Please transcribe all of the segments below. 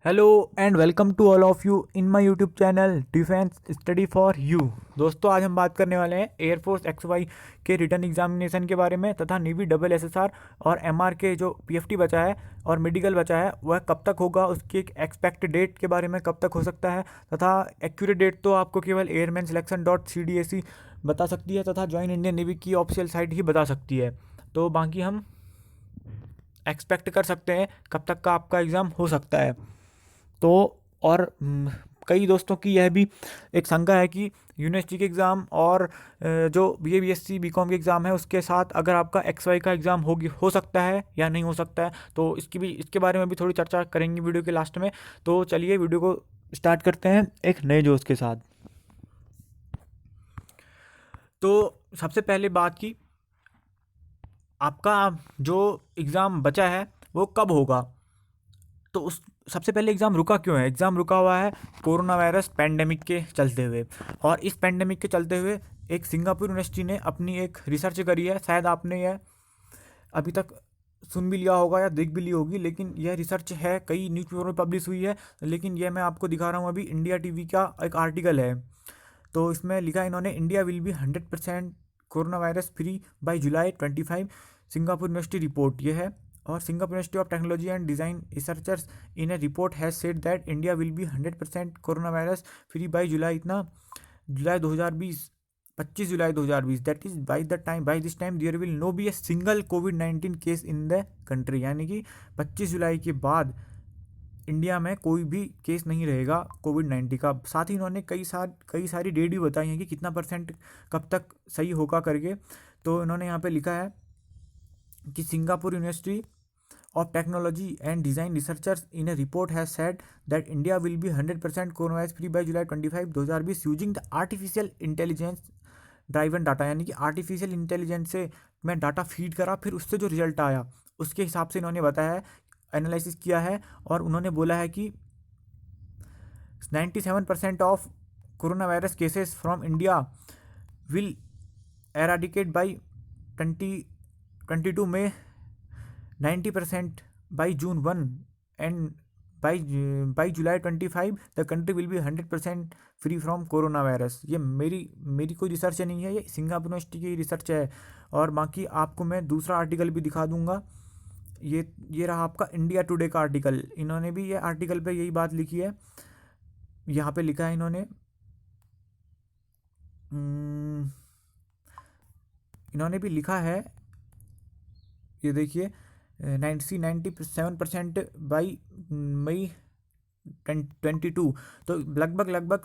Hello and welcome to all of you in my YouTube channel defence study for you. दोस्तों, आज हम बात करने वाले हैं एयरफोर्स XY के रिटर्न एग्जामिनेशन के बारे में तथा नेवी डबल SSR और MR के जो PFT बचा है और मेडिकल बचा है वह कब तक होगा, उसकी एक एक्सपेक्ट डेट के बारे में कब तक हो सकता है तथा एक्यूरेट डेट तो आपको केवल एयरमैन सिलेक्शन .cdac बता सकती है तथा ज्वाइन इंडियन नेवी की ऑफिशियल साइट ही बता सकती है। तो बाकी हम एक्सपेक्ट कर सकते हैं कब तक का आपका एग्ज़ाम हो सकता है। तो और कई दोस्तों की यह भी एक शंका है कि यूनिवर्सिटी के एग्ज़ाम और जो BA BSc BCom के एग्ज़ाम है उसके साथ अगर आपका XY का एग्ज़ाम हो सकता है या नहीं हो सकता है, तो इसके बारे में भी थोड़ी चर्चा करेंगे वीडियो के लास्ट में। तो चलिए वीडियो को स्टार्ट करते हैं एक नए जोश के साथ। तो सबसे पहले बात की आपका जो एग्ज़ाम बचा है वो कब होगा। तो उस सबसे पहले एग्ज़ाम रुका क्यों है? एग्ज़ाम रुका हुआ है कोरोना वायरस पैंडेमिक के चलते हुए। और इस पैंडेमिक के चलते हुए एक सिंगापुर यूनिवर्सिटी ने अपनी एक रिसर्च करी है। शायद आपने यह अभी तक सुन भी लिया होगा या देख भी ली होगी, लेकिन यह रिसर्च है, कई न्यूज़पेपर में पब्लिश हुई है। लेकिन यह मैं आपको दिखा रहा हूँ, अभी इंडिया टीवी का एक आर्टिकल है। तो इसमें लिखा है इन्होंने, India will be 100% corona virus free by July 25, Singapore university report ये है। और Singapore university of technology and design researchers in a report has said that India will be 100% corona virus free by July July 2020, 25 July 2020। That is by this time there will no be a single कोविड-19 case in the country. यानी कि 25 जुलाई के बाद India में कोई भी case नहीं रहेगा कोविड-19 का। साथ ही इन्होंने कई सारी डेट भी बताई हैं कि कितना परसेंट कब तक सही होगा करके। तो इन्होंने यहाँ पे लिखा है कि Singapore university of Technology and Design researchers in a report has said that India will be 100% coronavirus free by July 25, 2020 using the artificial intelligence driven data. यानी कि आर्टिफिशियल इंटेलिजेंस से मैं डाटा फीड करा, फिर उससे जो रिजल्ट आया उसके हिसाब से इन्होंने बताया है, एनालिसिस किया है। और उन्होंने बोला है कि 97% of corona virus cases from India will eradicate by 2022 में 90% by June 1 and by July 25 the country will be 100% free from corona virus. ये मेरी कोई रिसर्च नहीं है, ये सिंगापुर यूनिवर्सिटी की रिसर्च है। और बाकी आपको मैं दूसरा आर्टिकल भी दिखा दूंगा। ये रहा आपका इंडिया टुडे का आर्टिकल। इन्होंने भी ये आर्टिकल पे यही बात लिखी है। यहाँ पे लिखा है इन्होंने भी लिखा है, ये देखिए 97% बाई मई 22। तो लगभग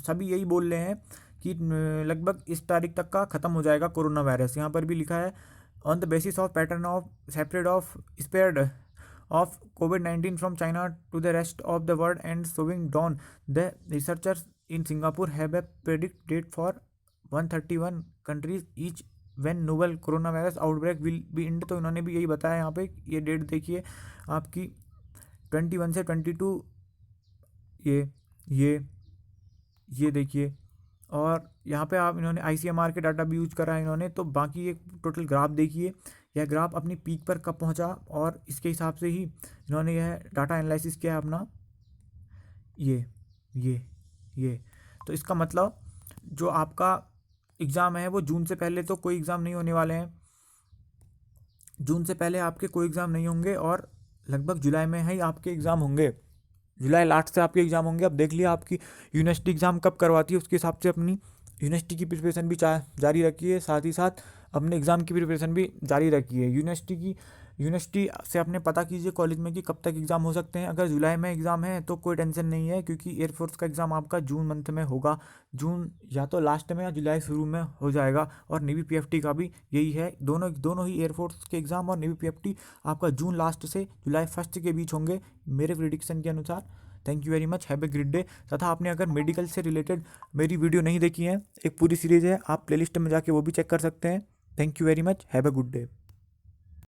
सभी यही बोल रहे हैं कि लगभग इस तारीख तक का ख़त्म हो जाएगा कोरोना वायरस। यहाँ पर भी लिखा है, on the basis of pattern of spread of कोविड-19 from China to the rest of the world and slowing down, the researchers in Singapore have a predict date for 131 countries each when novel corona virus outbreak will be end. तो इन्होंने भी यही बताया। यहाँ पे ये date देखिए आपकी 21 से 22, ये देखिए। और यहाँ पे इन्होंने ICMR के डाटा भी यूज करा है इन्होंने। तो बाकी एक टोटल ग्राफ देखिए, यह ग्राफ अपनी पीक पर कब पहुँचा और इसके हिसाब से ही इन्होंने यह डाटा एनालिसिस किया है अपना। ये तो इसका मतलब जो आपका एग्ज़ाम है वो जून से पहले तो कोई एग्ज़ाम नहीं होने वाले हैं। जून से पहले आपके कोई एग्ज़ाम नहीं होंगे और लगभग जुलाई में ही आपके एग्ज़ाम होंगे। जुलाई लास्ट से आपके एग्ज़ाम होंगे। अब देख लिया आपकी यूनिवर्सिटी एग्ज़ाम कब करवाती है, उसके हिसाब से अपनी यूनिवर्सिटी की प्रिपरेशन भी जारी रखिए, साथ ही साथ अपने एग्ज़ाम की प्रिपरेशन भी जारी रखिए। यूनिवर्सिटी से अपने पता कीजिए कॉलेज में कि कब तक एग्ज़ाम हो सकते हैं। अगर जुलाई में एग्ज़ाम है तो कोई टेंशन नहीं है, क्योंकि एयरफोर्स का एग्ज़ाम आपका जून मंथ में होगा। जून या तो लास्ट में या जुलाई शुरू में हो जाएगा। और नेवी PFT का भी यही है, दोनों ही एयरफोर्स के एग्ज़ाम और नेवी PFT आपका जून लास्ट से जुलाई फर्स्ट के बीच होंगे मेरे प्रिडिक्शन के अनुसार। Thank you very much, have a great day. तथा आपने अगर मेडिकल से रिलेटेड मेरी वीडियो नहीं देखी है, एक पूरी सीरीज़ है, आप प्लेलिस्ट में जाके वो भी चेक कर सकते हैं। Thank you very much, have a good day.